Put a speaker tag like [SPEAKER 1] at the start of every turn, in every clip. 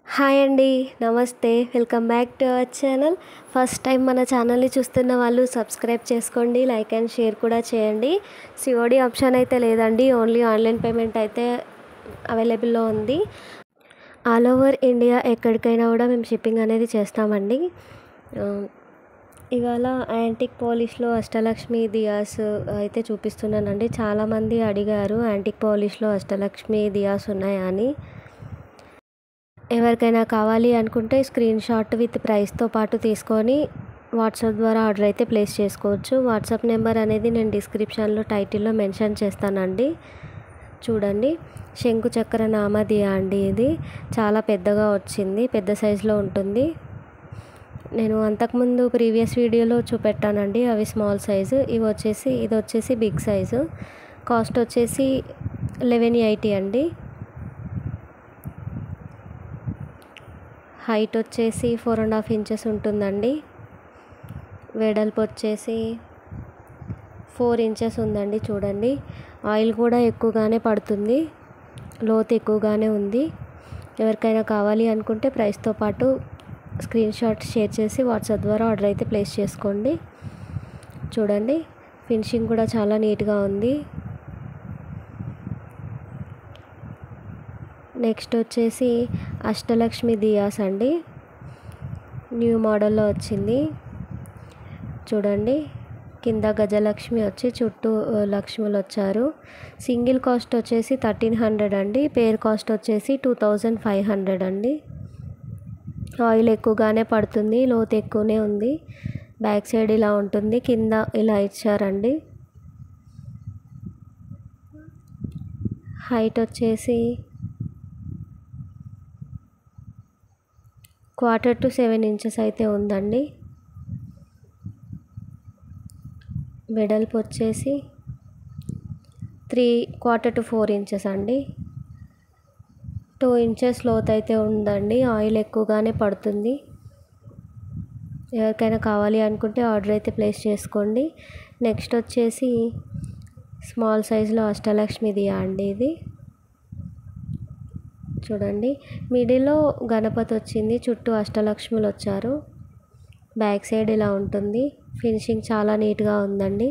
[SPEAKER 1] Hi అండి. నమస్తే. Welcome back to our channel. First time మన ఛానల్ని చూస్తున్న వాళ్ళు సబ్స్క్రైబ్ చేసుకోండి, లైక్ అండ్ షేర్ కూడా చేయండి. సిఓడి ఆప్షన్ అయితే లేదండి, ఓన్లీ ఆన్లైన్ పేమెంట్ అయితే అవైలబుల్లో ఉంది. ఆల్ ఓవర్ ఇండియా ఎక్కడికైనా కూడా మేము షిప్పింగ్ అనేది చేస్తామండి. ఇవాళ యాంటిక్ పాలిష్లో అష్టలక్ష్మి దియాస్ అయితే చూపిస్తున్నానండి. చాలామంది అడిగారు యాంటిక్ పాలిష్లో అష్టలక్ష్మి దియాస్ ఉన్నాయా అని. ఎవరికైనా కావాలి అనుకుంటే స్క్రీన్ షాట్ విత్ ప్రైస్తో పాటు తీసుకొని వాట్సాప్ ద్వారా ఆర్డర్ అయితే ప్లేస్ చేసుకోవచ్చు. వాట్సాప్ నెంబర్ అనేది నేను డిస్క్రిప్షన్లో టైటిల్లో మెన్షన్ చేస్తానండి. చూడండి, శంకు చక్ర నామదియా అండి. ఇది చాలా పెద్దగా వచ్చింది, పెద్ద సైజులో ఉంటుంది. నేను అంతకుముందు ప్రీవియస్ వీడియోలో చూపెట్టానండి, అవి స్మాల్ సైజు. ఇది వచ్చేసి బిగ్ సైజు. కాస్ట్ వచ్చేసి 1180 అండి. హైట్ వచ్చేసి 4.5 ఇంచెస్ ఉంటుందండి. వెడల్పు వచ్చేసి 4 ఇంచెస్ ఉందండి. చూడండి, ఆయిల్ కూడా ఎక్కువగానే పడుతుంది, లోతు ఎక్కువగానే ఉంది. ఎవరికైనా కావాలి అనుకుంటే ప్రైస్తో పాటు స్క్రీన్ షాట్ షేర్ చేసి వాట్సాప్ ద్వారా ఆర్డర్ అయితే ప్లేస్ చేసుకోండి. చూడండి, ఫినిషింగ్ కూడా చాలా నీట్గా ఉంది. నెక్స్ట్ వచ్చేసి అష్టలక్ష్మి దియాస్ అండి, న్యూ మోడల్లో వచ్చింది. చూడండి, కింద గజలక్ష్మి వచ్చి చుట్టూ లక్ష్ములు వచ్చారు. సింగిల్ కాస్ట్ వచ్చేసి 1300 అండి. పేర్ కాస్ట్ వచ్చేసి 2500 అండి. ఆయిల్ ఎక్కువగానే పడుతుంది, లోతు ఎక్కువనే ఉంది. బ్యాక్ సైడ్ ఇలా ఉంటుంది, కింద ఇలా ఇచ్చారండి. హైట్ వచ్చేసి 1/4 to 7 ఇంచెస్ అయితే ఉందండి. వెడల్పు వచ్చేసి 3/4 to 4 ఇంచెస్ అండి. 2 ఇంచెస్ లోతు అయితే ఉందండి. ఆయిల్ ఎక్కువగానే పడుతుంది. ఎవరికైనా కావాలి అనుకుంటే ఆర్డర్ అయితే ప్లేస్ చేసుకోండి. నెక్స్ట్ వచ్చేసి స్మాల్ సైజులో అష్టలక్ష్మి దియా అండి. ఇది చూడండి, మిడిల్లో గణపతి వచ్చింది, చుట్టూ అష్టలక్ష్ములు వచ్చారు. బ్యాక్ సైడ్ ఇలా ఉంటుంది. ఫినిషింగ్ చాలా నీట్గా ఉందండి.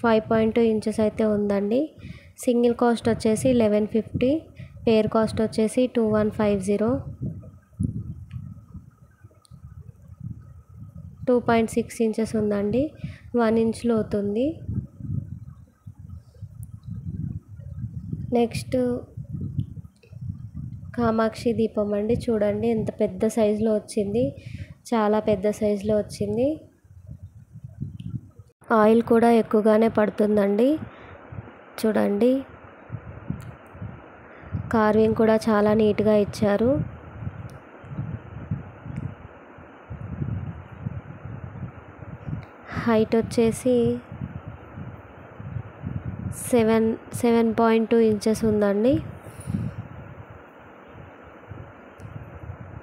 [SPEAKER 1] 5.2 ఇంచెస్ అయితే ఉందండి. సింగిల్ కాస్ట్ వచ్చేసి 1150. పేర్ కాస్ట్ వచ్చేసి 2150. 2.6 ఇంచెస్ ఉందండి. 1 ఇంచ్ లోతుంది. నెక్స్ట్ కామాక్షి దీపం అండి. చూడండి, ఎంత పెద్ద సైజులో వచ్చింది, చాలా పెద్ద సైజులో వచ్చింది. ఆయిల్ కూడా ఎక్కువగానే పడుతుందండి. చూడండి, కార్వింగ్ కూడా చాలా నీట్గా ఇచ్చారు. హైట్ వచ్చేసి 7.2 ఇంచెస్ ఉందండి.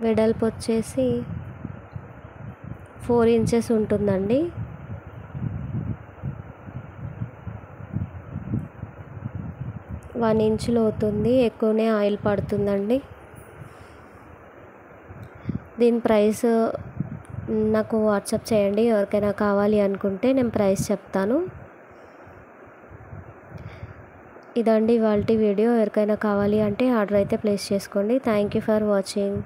[SPEAKER 1] వెడల్పు వచ్చేసి 4 ఇంచెస్ ఉంటుందండి. వన్ ఇంచ్ లోతుంది, ఎక్కువనే ఆయిల్ పడుతుందండి. దీని ప్రైస్ నాకు వాట్సాప్ చేయండి. ఎవరికైనా కావాలి అనుకుంటే నేను ప్రైస్ చెప్తాను. ఇదండి ఇవాల్టి వీడియో. ఎవరికైనా కావాలి అంటే ఆర్డర్ అయితే ప్లేస్ చేసుకోండి. Thank you for watching.